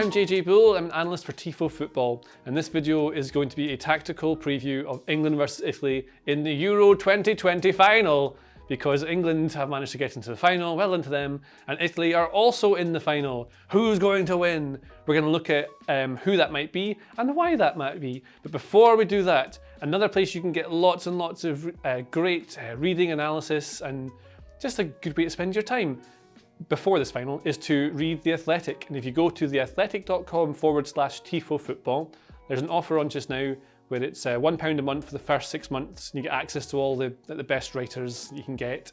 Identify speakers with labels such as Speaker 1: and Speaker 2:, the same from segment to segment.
Speaker 1: I'm JJ Bull, I'm an analyst for Tifo Football, and this video is going to be a tactical preview of England versus Italy in the Euro 2020 final, because England have managed to get into the final, well into them, and Italy are also in the final. Who's going to win? We're going to look at who that might be and why that might be. But before we do that, another place you can get lots and lots of great reading, analysis, and just a good way to spend your time before this final is to read The Athletic. And if you go to theathletic.com/Tifo Football, there's an offer on just now where it's £1 a month for the first 6 months. And you get access to all the best writers you can get,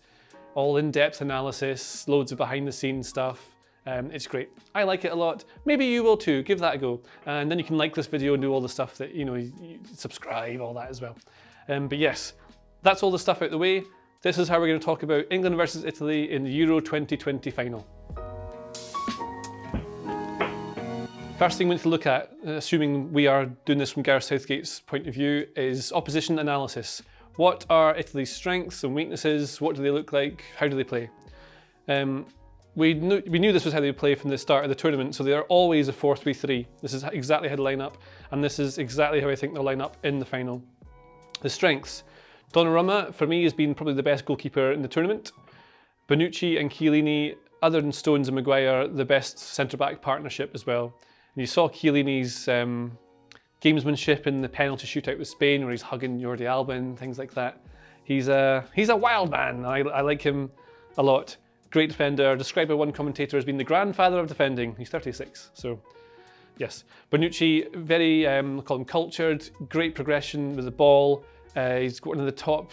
Speaker 1: all in-depth analysis, loads of behind-the-scenes stuff. It's great. I like it a lot. Maybe you will too. Give that a go. And then you can like this video and do all the stuff that, you subscribe, all that as well. But yes, that's all the stuff out the way. This is how we're going to talk about England versus Italy in the Euro 2020 final. First thing we need to look at, assuming we are doing this from Gareth Southgate's point of view, is opposition analysis. What are Italy's strengths and weaknesses? What do they look like? How do they play? We knew this was how they play from the start of the tournament, so they are always a 4-3-3. This is exactly how they line up, and this is exactly how I think they'll line up in the final. The strengths. Donnarumma, for me, has been probably the best goalkeeper in the tournament. Bonucci and Chiellini, other than Stones and Maguire, the best centre-back partnership as well. And you saw Chiellini's gamesmanship in the penalty shootout with Spain, where he's hugging Jordi Alba and things like that. He's a wild man. I like him a lot. Great defender, described by one commentator as being the grandfather of defending. He's 36, so yes. Bonucci, very, call him cultured, great progression with the ball. He's got one of the top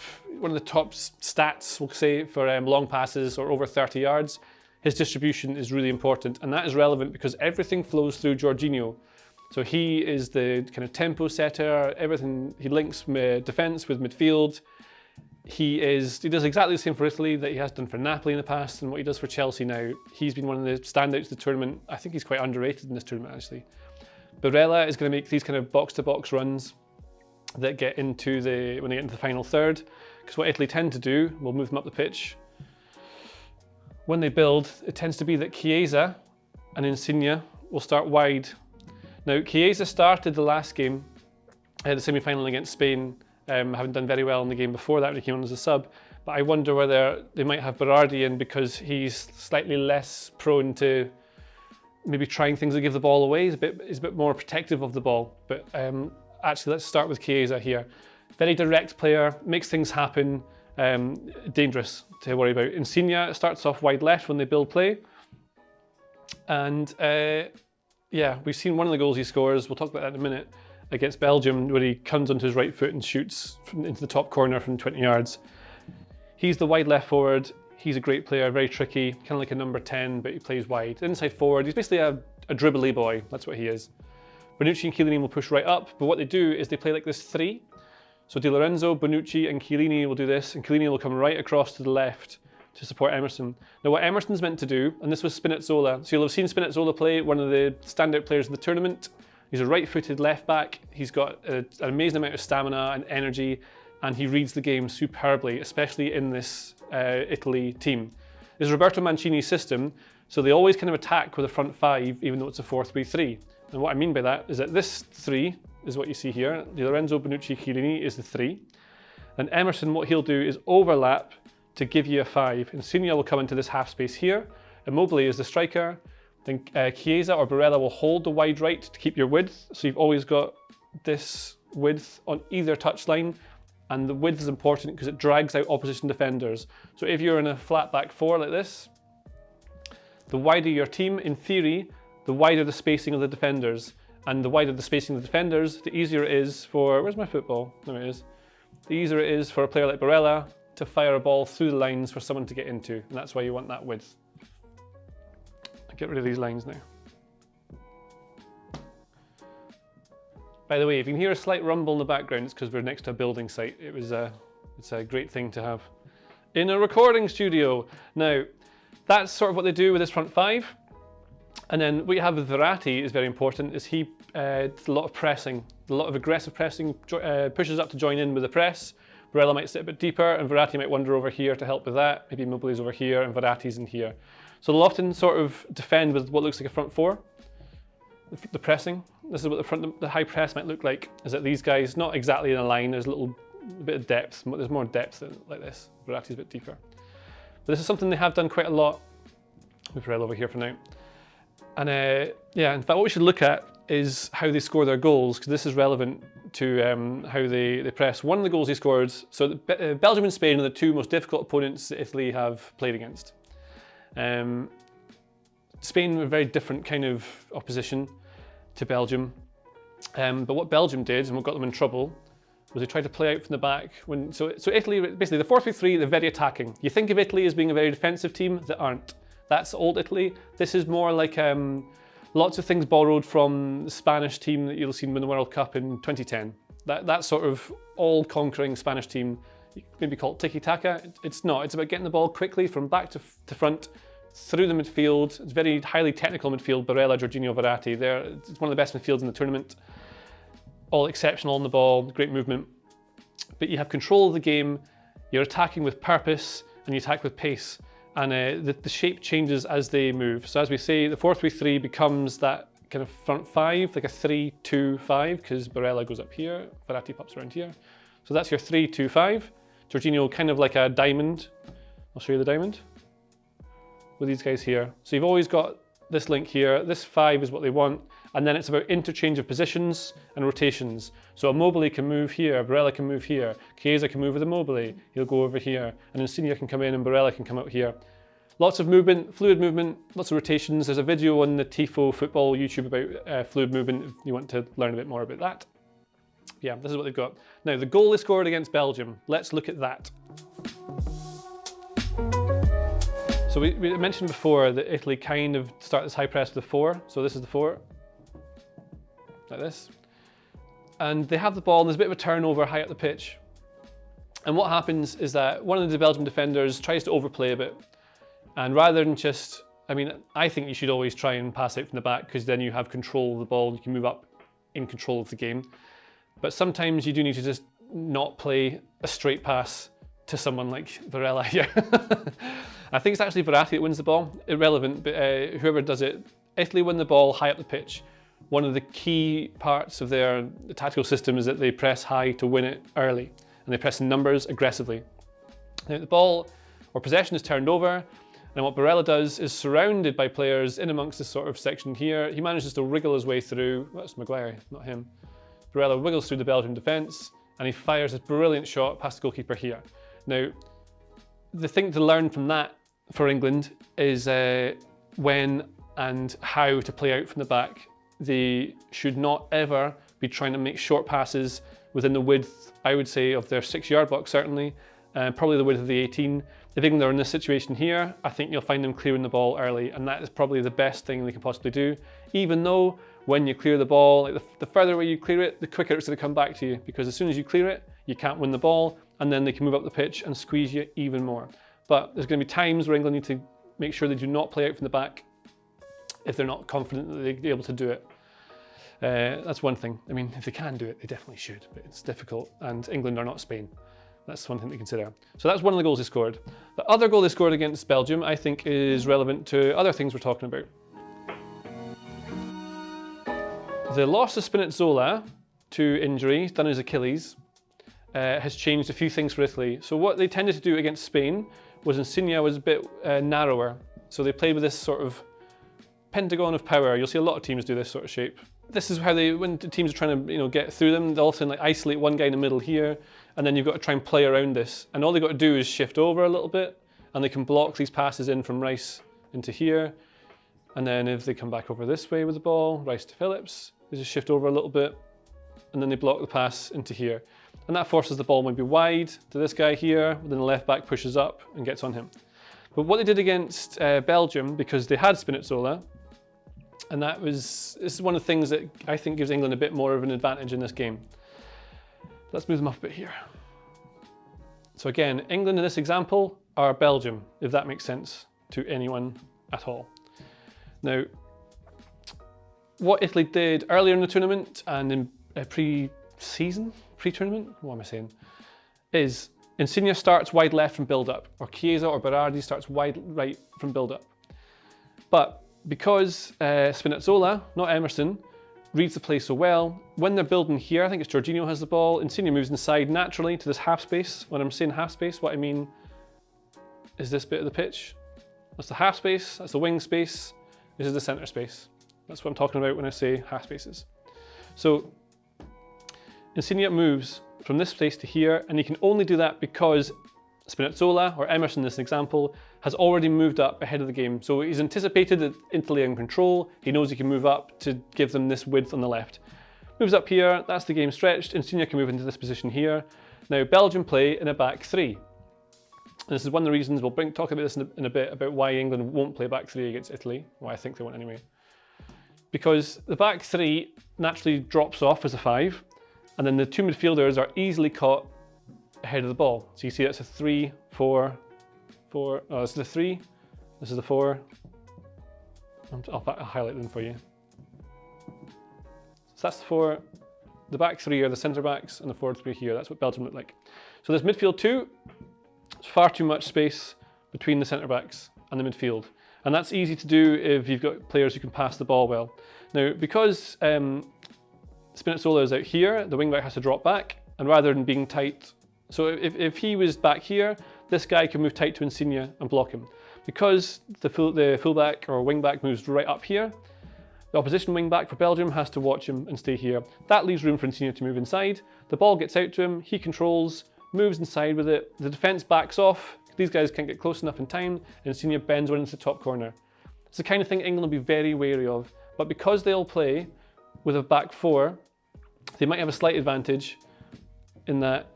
Speaker 1: stats, we'll say, for long passes or over 30 yards. His distribution is really important, and that is relevant because everything flows through Jorginho. So he is the kind of tempo setter, everything, he links defence with midfield. He does exactly the same for Italy that he has done for Napoli in the past and what he does for Chelsea now. He's been one of the standouts of the tournament. I think he's quite underrated in this tournament, actually. Barella is going to make these kind of box-to-box runs that get into when they get into the final third, because what Italy tend to do, we'll move them up the pitch, when they build, it tends to be that Chiesa and Insigne will start wide. Now, Chiesa started the last game, the semi-final against Spain, having done very well in the game before that when he came on as a sub, but I wonder whether they might have Berardi in because he's slightly less prone to maybe trying things that give the ball away. He's a bit more protective of the ball, but actually, let's start with Chiesa here. Very direct player, makes things happen, dangerous to worry about. Insigne starts off wide left when they build play. And yeah, we've seen one of the goals he scores, we'll talk about that in a minute, against Belgium, where he comes onto his right foot and shoots into the top corner from 20 yards. He's the wide left forward. He's a great player, very tricky, kind of like a number 10, but he plays wide. Inside forward, he's basically a dribbly boy, that's what he is. Bonucci and Chiellini will push right up, but what they do is they play like this 3. So Di Lorenzo, Bonucci and Chiellini will do this, and Chiellini will come right across to the left to support Emerson. Now what Emerson's meant to do, and this was Spinazzola, so you'll have seen Spinazzola play, one of the standout players in the tournament. He's a right-footed left back, he's got an amazing amount of stamina and energy, and he reads the game superbly, especially in this Italy team. This is Roberto Mancini's system, so they always kind of attack with a front 5, even though it's a 4-3-3. And what I mean by that is that this 3 is what you see here. Di Lorenzo, Bonucci, Chiellini is the 3. And Emerson, what he'll do is overlap to give you a 5. Insigne will come into this half space here. Immobile is the striker. Then Chiesa or Barella will hold the wide right to keep your width. So you've always got this width on either touchline. And the width is important because it drags out opposition defenders. So if you're in a flat back 4 like this, the wider your team, in theory, the wider the spacing of the defenders. And the wider the spacing of the defenders, the easier it is for, where's my football? There it is. The easier it is for a player like Barella to fire a ball through the lines for someone to get into. And that's why you want that width. I'll get rid of these lines now. By the way, if you can hear a slight rumble in the background, it's because we're next to a building site. It's a great thing to have in a recording studio. Now, that's sort of what they do with this front 5. And then what you have with Verratti is very important, is a lot of pressing, a lot of aggressive pressing, pushes up to join in with the press. Barella might sit a bit deeper and Verratti might wander over here to help with that. Maybe Immobile's over here and Verratti's in here. So they'll often sort of defend with what looks like a front 4. the pressing. This is what the high press might look like, is that these guys, not exactly in a line, there's a bit of depth, there's more depth like this. Verratti's a bit deeper. But this is something they have done quite a lot. Move Barella over here for now. And yeah, in fact, what we should look at is how they score their goals, because this is relevant to how they press. One of the goals he scored, so Belgium and Spain are the two most difficult opponents that Italy have played against. Spain were a very different kind of opposition to Belgium. But what Belgium did, and what got them in trouble, was they tried to play out from the back. So Italy, basically the 4-3-3, they're very attacking. You think of Italy as being a very defensive team, they aren't. That's old Italy. This is more like lots of things borrowed from the Spanish team that you'll see win the World Cup in 2010. That sort of all-conquering Spanish team, you maybe call it tiki-taka. It's not. It's about getting the ball quickly from back to front, through the midfield. It's very highly technical midfield. Barella, Jorginho, Verratti. It's one of the best midfields in the tournament. All exceptional on the ball, great movement. But you have control of the game. You're attacking with purpose and you attack with pace. And the shape changes as they move. So as we say, the 4-3-3 becomes that kind of front five, like a 3-2-5, because Barella goes up here, Verratti pops around here. So that's your 3-2-5. Jorginho kind of like a diamond. I'll show you the diamond with these guys here. So you've always got this link here. This 5 is what they want. And then it's about interchange of positions and rotations. So Immobile can move here, Barella can move here, Chiesa can move with Immobile, he'll go over here, and Insigne can come in and Barella can come out here. Lots of movement, fluid movement, lots of rotations. There's a video on the Tifo Football YouTube about fluid movement if you want to learn a bit more about that. Yeah, this is what they've got. Now, the goal they scored against Belgium, let's look at that. So we mentioned before that Italy kind of start this high press with a 4. So this is the 4, like this. And they have the ball and there's a bit of a turnover high up the pitch. And what happens is that one of the Belgian defenders tries to overplay a bit. And rather than just, I think you should always try and pass out from the back, because then you have control of the ball and you can move up in control of the game. But sometimes you do need to just not play a straight pass to someone like Barella here. I think it's actually Verratti that wins the ball. Irrelevant, but whoever does it. Italy win the ball high up the pitch. One of the key parts of their tactical system is that they press high to win it early. And they press in numbers aggressively. Now the ball or possession is turned over. And what Barella does is surrounded by players in amongst this sort of section here. He manages to wriggle his way through. Well, that's Maguire, not him. Barella wiggles through the Belgian defence and he fires this brilliant shot past the goalkeeper here. Now, the thing to learn from that for England is when and how to play out from the back. They should not ever be trying to make short passes within the width, I would say, of their 6-yard box certainly, probably the width of the 18. If England are in this situation here, I think you'll find them clearing the ball early, and that is probably the best thing they can possibly do. Even though when you clear the ball, like the further away you clear it, the quicker it's going to come back to you, because as soon as you clear it, you can't win the ball, and then they can move up the pitch and squeeze you even more. But there's going to be times where England need to make sure they do not play out from the back if they're not confident that they'll be able to do it. That's one thing. If they can do it, they definitely should, but it's difficult, and England are not Spain. That's one thing to consider. So that's one of the goals they scored. The other goal they scored against Belgium, I think, is relevant to other things we're talking about. The loss of Spinazzola to injury, done his Achilles, has changed a few things for Italy. So what they tended to do against Spain was Insigne was a bit narrower. So they played with this sort of pentagon of power. You'll see a lot of teams do this sort of shape. This is how when the teams are trying to get through them, they'll often isolate one guy in the middle here, and then you've got to try and play around this. And all they've got to do is shift over a little bit, and they can block these passes in from Rice into here. And then if they come back over this way with the ball, Rice to Phillips, they just shift over a little bit, and then they block the pass into here. And that forces the ball maybe wide to this guy here, then the left back pushes up and gets on him. But what they did against Belgium, because they had Spinazzola, and this is one of the things that I think gives England a bit more of an advantage in this game. Let's move them up a bit here. So again, England in this example are Belgium, if that makes sense to anyone at all. Now, what Italy did earlier in the tournament and in pre-tournament, what am I saying, is Insigne starts wide left from build-up, or Chiesa or Berardi starts wide right from build-up. But because Spinazzola, not Emerson, reads the play so well, when they're building here, I think it's Jorginho has the ball, Insigne moves inside naturally to this half space. When I'm saying half space, what I mean is this bit of the pitch. That's the half space, that's the wing space, this is the centre space. That's what I'm talking about when I say half spaces. So Insigne moves from this space to here, and he can only do that because Spinazzola, or Emerson in this example, has already moved up ahead of the game. So he's anticipated that Italy are in control, he knows he can move up to give them this width on the left. Moves up here, that's the game stretched, Insigne can move into this position here. Now Belgium play in a back three. And this is one of the reasons, we'll talk about this in a bit, about why England won't play back three against Italy, why I think they won't anyway. Because the back three naturally drops off as a five, and then the two midfielders are easily caught ahead of the ball. So you see that's a 3, 4, 4, oh, this is the 3, this is the 4. I'll highlight them for you. So that's the 4, the back three are the centre backs, and the forward three here. That's what Belgium look like. So this midfield two, it's far too much space between the centre backs and the midfield. And that's easy to do if you've got players who can pass the ball well. Now, because Spinazzola is out here, the wing-back has to drop back, and rather than being tight, so if he was back here, this guy can move tight to Insigne and block him. Because the full-back or wing-back moves right up here, the opposition wing-back for Belgium has to watch him and stay here. That leaves room for Insigne to move inside. The ball gets out to him, he controls, moves inside with it, the defence backs off, these guys can't get close enough in time, and Insigne bends one into the top corner. It's the kind of thing England will be very wary of, but because they all play with a back four, they might have a slight advantage in that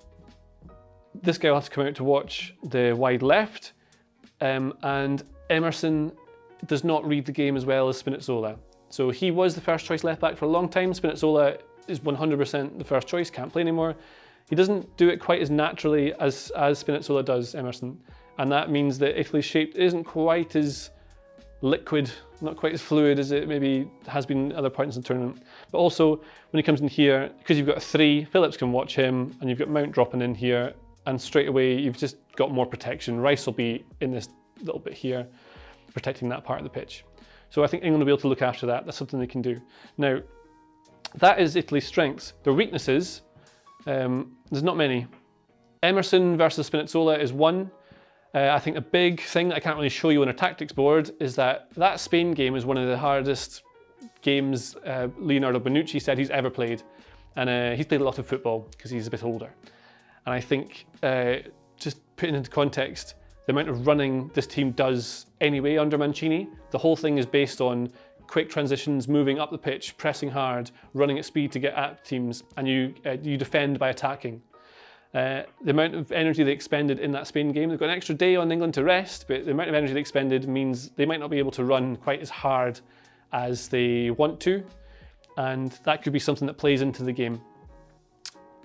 Speaker 1: this guy will have to come out to watch the wide left, and Emerson does not read the game as well as Spinazzola. So he was the first choice left back for a long time. Spinazzola is 100% the first choice, can't play anymore. He doesn't do it quite as naturally as Spinazzola does, Emerson. And that means that Italy's shape isn't quite as liquid, not quite as fluid as it maybe has been at other points in the tournament. But also, when he comes in here, because you've got a 3, Phillips can watch him, and you've got Mount dropping in here, and straight away you've just got more protection. Rice will be in this little bit here, protecting that part of the pitch. So I think England will be able to look after that. That's something they can do. Now, that is Italy's strengths. Their weaknesses, there's not many. Emerson versus Spinazzola is one. I think a big thing that I can't really show you on a tactics board is that Spain game is one of the hardest games Leonardo Bonucci said he's ever played. And he's played a lot of football because he's a bit older. And I think, just putting into context, the amount of running this team does anyway under Mancini, the whole thing is based on quick transitions, moving up the pitch, pressing hard, running at speed to get at teams, and you defend by attacking. The amount of energy they expended in that Spain game, they've got an extra day on England to rest, but the amount of energy they expended means they might not be able to run quite as hard as they want to, and that could be something that plays into the game.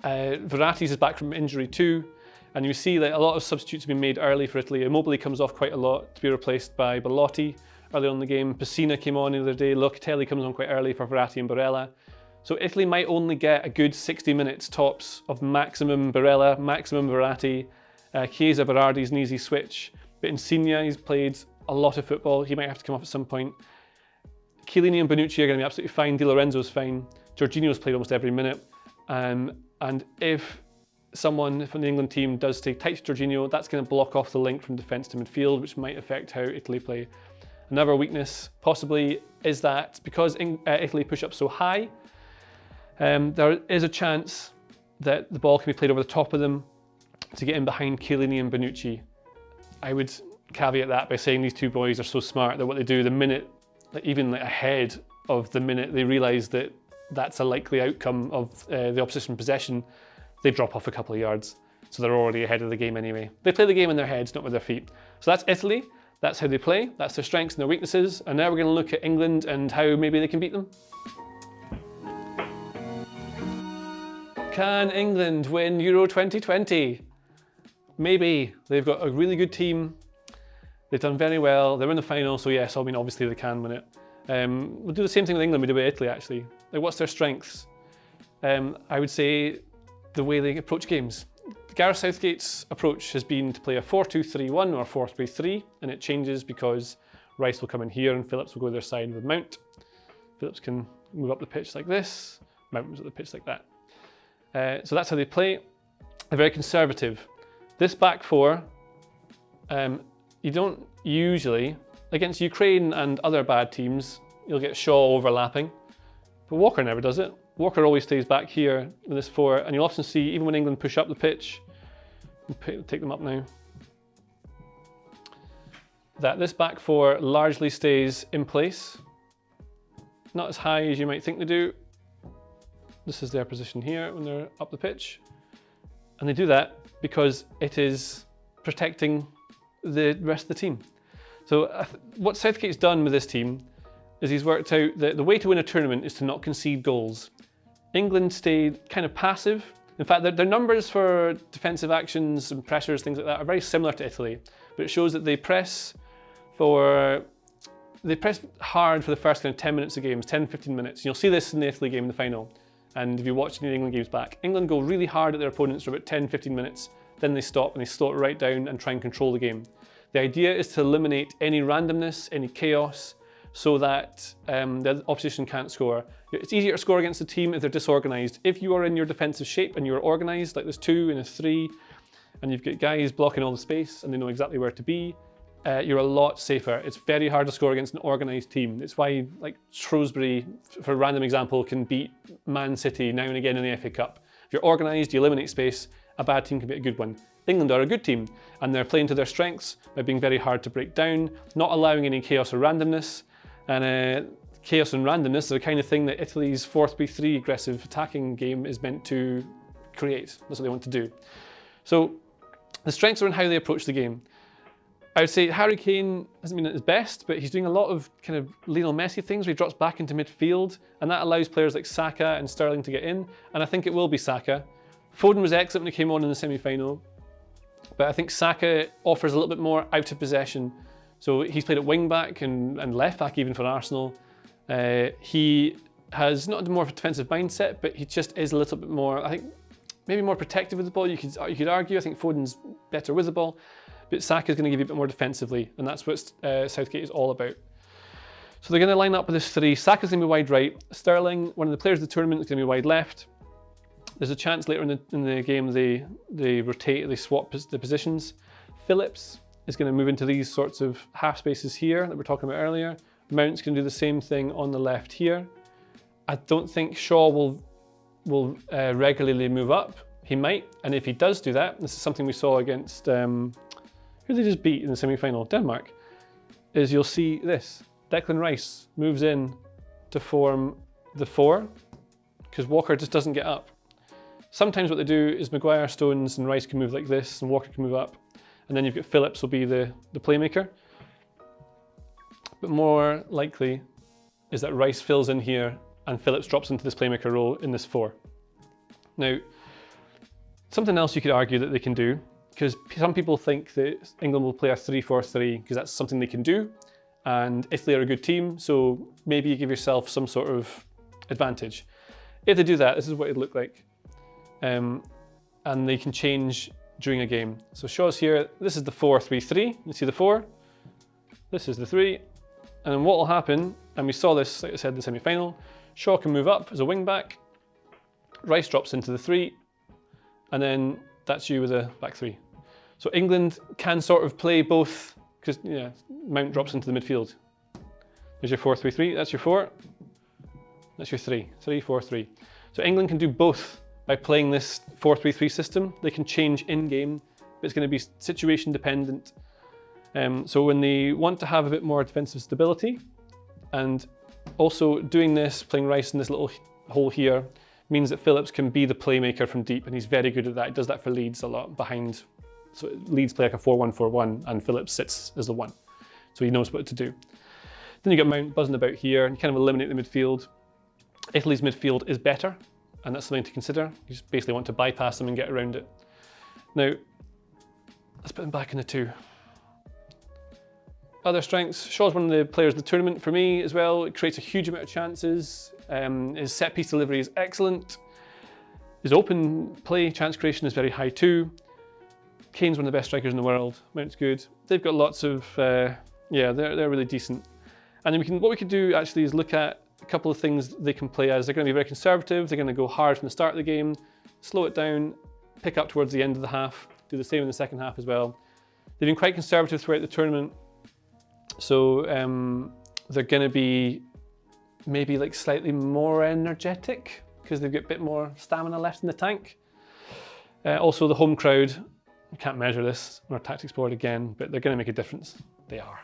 Speaker 1: Verratti's is back from injury too, and you see that a lot of substitutes have been made early for Italy. Immobile comes off quite a lot to be replaced by Belotti early on in the game. Pessina came on the other day. Locatelli comes on quite early for Verratti and Barella. So Italy might only get a good 60 minutes tops of maximum Barella, maximum Verratti. Chiesa Berardi's an easy switch, but Insigne, he's played a lot of football. He might have to come off at some point. Chiellini and Bonucci are going to be absolutely fine. Di Lorenzo's fine. Jorginho's played almost every minute. And if someone from the England team does stay tight to Jorginho, that's going to block off the link from defence to midfield, which might affect how Italy play. Another weakness, possibly, is that because Italy push up so high, there is a chance that the ball can be played over the top of them to get in behind Chiellini and Bonucci. I would caveat that by saying these two boys are so smart that what they do the minute, even ahead of the minute they realise that that's a likely outcome of the opposition possession, they drop off a couple of yards. So they're already ahead of the game anyway. They play the game in their heads, not with their feet. So that's Italy. That's how they play. That's their strengths and their weaknesses. And now we're going to look at England and how maybe they can beat them. Can England win Euro 2020? Maybe. They've got a really good team. They've done very well. They're in the final, so yes, I mean, obviously they can win it. We'll do the same thing with England we did with Italy, actually. Like, what's their strengths? I would say the way they approach games. Gareth Southgate's approach has been to play a 4-2-3-1 or 4-3-3, and it changes because Rice will come in here and Phillips will go their side with Mount. Phillips can move up the pitch like this, Mount moves up the pitch like that. So that's how they play. They're very conservative. This back four, you don't usually, against Ukraine and other bad teams, you'll get Shaw overlapping, but Walker never does it. Walker always stays back here with this four, and you'll often see, even when England push up the pitch, take them up now, that this back four largely stays in place. Not as high as you might think they do. This is their position here when they're up the pitch. And they do that because it is protecting the rest of the team. So what Southgate's done with this team is he's worked out that the way to win a tournament is to not concede goals. England stayed kind of passive. In fact, their numbers for defensive actions and pressures, things like that, are very similar to Italy, but it shows that they press hard for the first kind of 10 minutes of games, 10, 15 minutes. You'll see this in the Italy game in the final. And if you watch the England games back, England go really hard at their opponents for about 10, 15 minutes, then they stop and they slow it right down and try and control the game. The idea is to eliminate any randomness, any chaos, so that the opposition can't score. It's easier to score against a team if they're disorganised. If you are in your defensive shape and you're organised, like there's 2 and a 3, and you've got guys blocking all the space and they know exactly where to be, you're a lot safer. It's very hard to score against an organised team. It's why, like, Shrewsbury, for a random example, can beat Man City now and again in the FA Cup. If you're organised, you eliminate space, a bad team can be a good one. England are a good team, and they're playing to their strengths by being very hard to break down, not allowing any chaos or randomness. And chaos and randomness are the kind of thing that Italy's 4-3-3 aggressive attacking game is meant to create. That's what they want to do. So the strengths are in how they approach the game. I would say Harry Kane hasn't been at his best, but he's doing a lot of kind of Lionel Messi things where he drops back into midfield, and that allows players like Saka and Sterling to get in, and I think it will be Saka. Foden was excellent when he came on in the semi-final, but I think Saka offers a little bit more out of possession. So he's played at wing back and left back even for Arsenal. He has not more of a defensive mindset, but he just is a little bit more, I think, maybe more protective with the ball. You could argue, I think Foden's better with the ball, but Saka's going to give you a bit more defensively, and that's what Southgate is all about. So they're going to line up with this 3. Saka's going to be wide right. Sterling, one of the players of the tournament, is going to be wide left. There's a chance later in the game they rotate, they swap the positions. Phillips is going to move into these sorts of half spaces here that we were talking about earlier. Mount's going to do the same thing on the left here. I don't think Shaw will regularly move up. He might, and if he does do that, this is something we saw against, who they just beat in the semi-final? Denmark. Is you'll see this. Declan Rice moves in to form the 4, because Walker just doesn't get up. Sometimes what they do is Maguire, Stones and Rice can move like this, and Walker can move up. And then you've got Phillips will be the playmaker. But more likely is that Rice fills in here and Phillips drops into this playmaker role in this 4. Now, something else you could argue that they can do, because some people think that England will play a 3-4-3 because that's something they can do, and Italy are a good team, so maybe you give yourself some sort of advantage. If they do that, this is what it'd look like. And they can change during a game. So Shaw's here, this is the 4-3-3, you see the 4, this is the 3, and then what will happen, and we saw this, like I said, in the semi-final, Shaw can move up as a wing back, Rice drops into the 3, and then that's you with a back 3. So England can sort of play both, because Mount drops into the midfield. There's your 4-3-3, that's your 4, that's your 3, 3-4-3. So England can do both by playing this 4-3-3 system. They can change in-game, but it's going to be situation dependent. So when they want to have a bit more defensive stability, and also doing this, playing Rice in this little hole here, means that Phillips can be the playmaker from deep, and he's very good at that. He does that for Leeds a lot behind. So Leeds play like a 4-1-4-1, and Phillips sits as the 1. So he knows what to do. Then you get Mount buzzing about here, and you kind of eliminate the midfield. Italy's midfield is better, and that's something to consider. You just basically want to bypass them and get around it. Now, let's put them back in the 2. Other strengths, Shaw's one of the players of the tournament for me as well. It creates a huge amount of chances. His set piece delivery is excellent. His open play chance creation is very high too. Kane's one of the best strikers in the world. Mount's good. They've got lots of Yeah, they're really decent. And then what we could do actually is look at a couple of things they can play as. They're going to be very conservative. They're going to go hard from the start of the game, slow it down, pick up towards the end of the half, do the same in the second half as well. They've been quite conservative throughout the tournament. So they're going to be maybe like slightly more energetic because they've got a bit more stamina left in the tank. Also the home crowd, we can't measure this on our tactics board again, but they're going to make a difference. They are.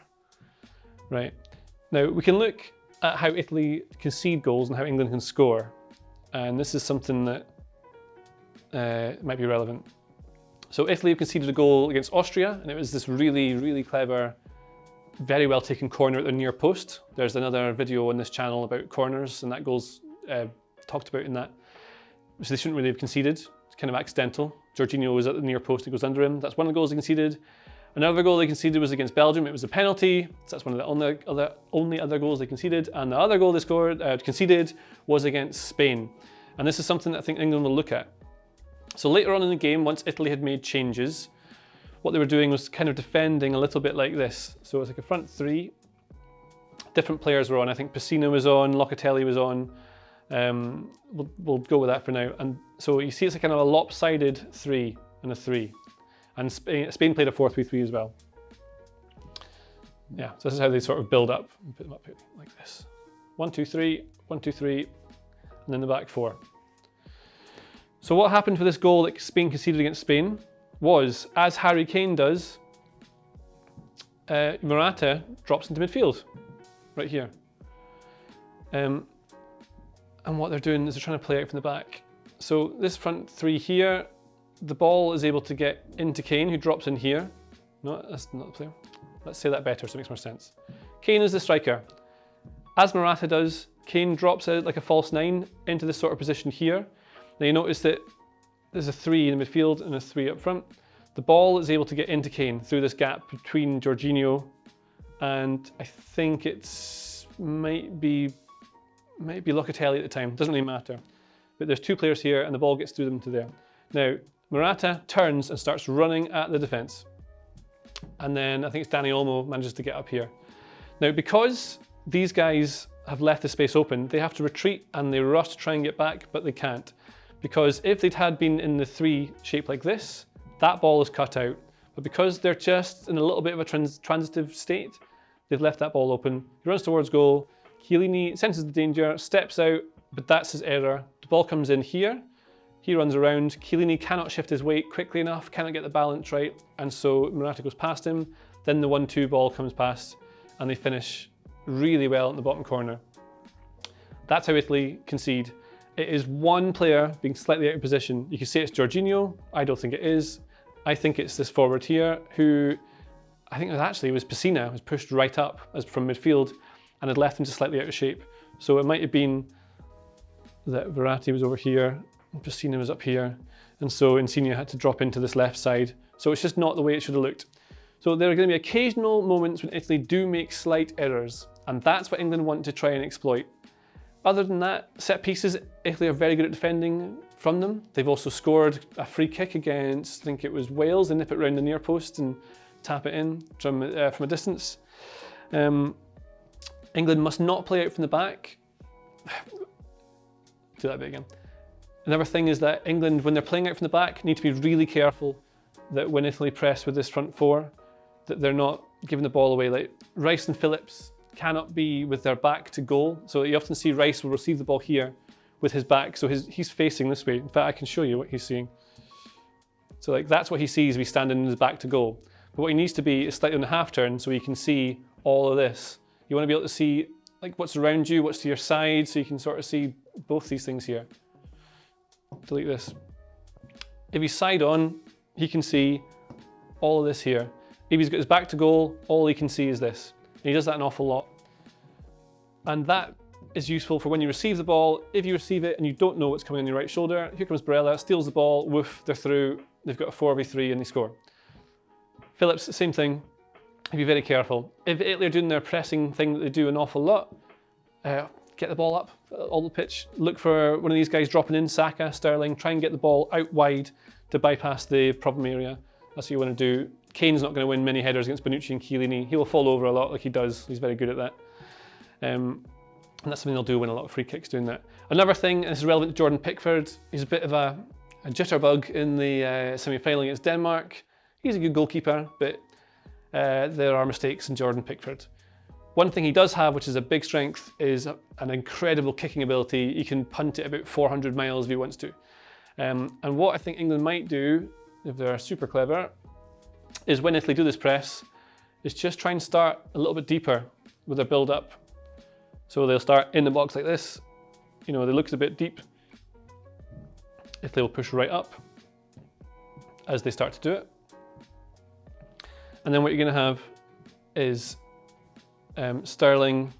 Speaker 1: Right. Now we can look at how Italy concede goals and how England can score. And this is something that might be relevant. So Italy have conceded a goal against Austria, and it was this really, really clever, very well taken corner at the near post. There's another video on this channel about corners, and that goal's talked about in that. So they shouldn't really have conceded. It's kind of accidental. Jorginho was at the near post, it goes under him. That's one of the goals they conceded. Another goal they conceded was against Belgium. It was a penalty. So that's one of the only other goals they conceded. And the other goal they conceded was against Spain. And this is something that I think England will look at. So later on in the game, once Italy had made changes, what they were doing was kind of defending a little bit like this. So it's like a front three. Different players were on. I think Pessina was on, Locatelli was on. We'll go with that for now. And so you see it's a kind of a lopsided 3 and a 3. And Spain played a 4-3-3 as well. Yeah, so this is how they sort of build up. Put them up here like this. 1-2-3, 1-2-3, and then the back 4. So what happened for this goal that Spain conceded against Spain was, as Harry Kane does, Morata drops into midfield, right here. And what they're doing is they're trying to play out from the back. So this front 3 here, the ball is able to get into Kane, who drops in here. No, that's not the player. Let's say that better so it makes more sense. Kane is the striker. As Morata does, Kane drops out like a false 9 into this sort of position here. Now you notice that there's a 3 in the midfield and a 3 up front. The ball is able to get into Kane through this gap between Jorginho and I think it's might be Locatelli at the time. Doesn't really matter. But there's 2 players here and the ball gets through them to there. Now Morata turns and starts running at the defence. And then I think it's Dani Olmo manages to get up here. Now because these guys have left the space open, they have to retreat and they rush to try and get back, but they can't. Because if they'd had been in the 3 shape like this, that ball is cut out. But because they're just in a little bit of a transitive state, they've left that ball open. He runs towards goal. Chiellini senses the danger, steps out, but that's his error. The ball comes in here. He runs around. Chiellini cannot shift his weight quickly enough, cannot get the balance right, and so Morata goes past him. Then the 1-2 ball comes past, and they finish really well in the bottom corner. That's how Italy concede. It is one player being slightly out of position. You can say it's Jorginho. I don't think it is. I think it's this forward here who, I think it was Pessina, was pushed right up as from midfield and had left him just slightly out of shape. So it might have been that Verratti was over here, and Pessina was up here, and so Insigne had to drop into this left side. So it's just not the way it should have looked. So there are going to be occasional moments when Italy do make slight errors, and that's what England want to try and exploit. Other than that, set pieces, Italy are very good at defending from them. They've also scored a free kick against, I think it was Wales. They nip it round the near post and tap it in from a distance. England must not play out from the back. Do that bit again. Another thing is that England, when they're playing out from the back, need to be really careful that when Italy press with this front 4, that they're not giving the ball away. Like Rice and Phillips cannot be with their back to goal. So you often see Rice will receive the ball here with his back. So he's facing this way. In fact, I can show you what he's seeing. So like that's what he sees if he's standing in his back to goal. But what he needs to be is slightly on the half turn so he can see all of this. You want to be able to see like what's around you, what's to your side, so you can sort of see both these things here. Delete this. If he's side on, he can see all of this here. If he's got his back to goal, all he can see is this. And he does that an awful lot. And that is useful for when you receive the ball. If you receive it and you don't know what's coming on your right shoulder, here comes Barella, steals the ball, woof, they're through. They've got a 4v3 and they score. Phillips, same thing. Be very careful. If Italy are doing their pressing thing that they do an awful lot, get the ball up all the pitch. Look for one of these guys dropping in, Saka, Sterling, try and get the ball out wide to bypass the problem area. That's what you want to do. Kane's not going to win many headers against Bonucci and Chiellini. He will fall over a lot like he does. He's very good at that. And that's something they'll do, win a lot of free kicks doing that. Another thing, and this is relevant to Jordan Pickford, he's a bit of a jitterbug in the semi-final against Denmark. He's a good goalkeeper, but there are mistakes in Jordan Pickford. One thing he does have, which is a big strength, is an incredible kicking ability. He can punt it about 400 miles if he wants to. And what I think England might do, if they're super clever, is when Italy do this press, is just try and start a little bit deeper with their build-up. So they'll start in the box like this. You know, they look a bit deep. Italy will push right up as they start to do it. And then what you're going to have is Sterling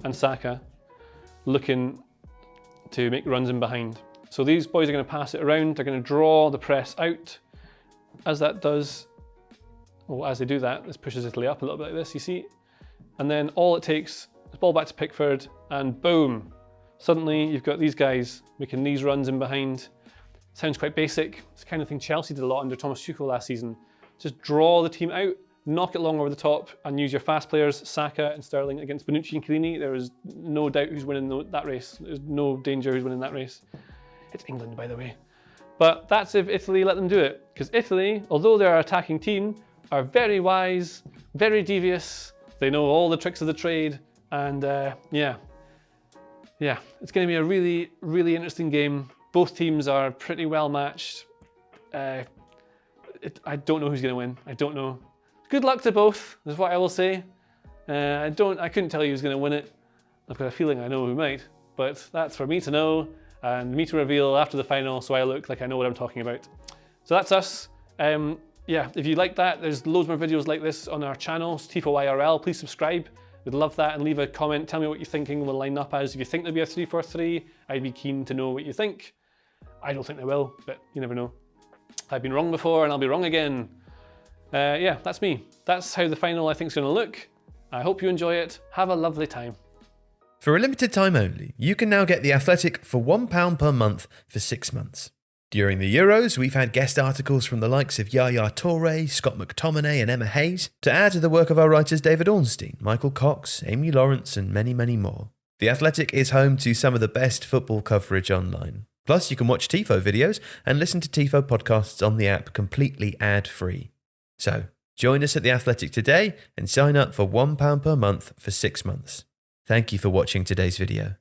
Speaker 1: and Saka looking to make runs in behind. So these boys are going to pass it around. They're going to draw the press out. As that does, well, as they do that, this pushes Italy up a little bit like this, you see? And then all it takes is ball back to Pickford, and boom! Suddenly you've got these guys making these runs in behind. Sounds quite basic. It's the kind of thing Chelsea did a lot under Thomas Tuchel last season. Just draw the team out, knock it long over the top, and use your fast players, Saka and Sterling, against Bonucci and Chiellini. There is no doubt who's winning that race. There's no danger who's winning that race. It's England, by the way. But that's if Italy let them do it. Because Italy, although they're an attacking team, are very wise, very devious. They know all the tricks of the trade. And yeah, it's going to be a really, really interesting game. Both teams are pretty well matched. I don't know who's going to win. I don't know. Good luck to both, is what I will say. I couldn't tell you who's going to win it. I've got a feeling I know who might, but that's for me to know and me to reveal after the final, so I look like I know what I'm talking about. So that's us. Yeah, if you like that, there's loads more videos like this on our channels, Tifo IRL. Please subscribe. We'd love that, and leave a comment. Tell me what you're thinking will line up as. If you think there'll be a 3-4-3, I'd be keen to know what you think. I don't think they will, but you never know. I've been wrong before and I'll be wrong again. Yeah, that's me. That's how the final I think is going to look. I hope you enjoy it. Have a lovely time.
Speaker 2: For a limited time only, you can now get The Athletic for £1 per month for 6 months. During the Euros, we've had guest articles from the likes of Yaya Toure, Scott McTominay and Emma Hayes, to add to the work of our writers David Ornstein, Michael Cox, Amy Lawrence and many, many more. The Athletic is home to some of the best football coverage online. Plus, you can watch Tifo videos and listen to Tifo podcasts on the app completely ad-free. So, join us at The Athletic today and sign up for £1 per month for 6 months. Thank you for watching today's video.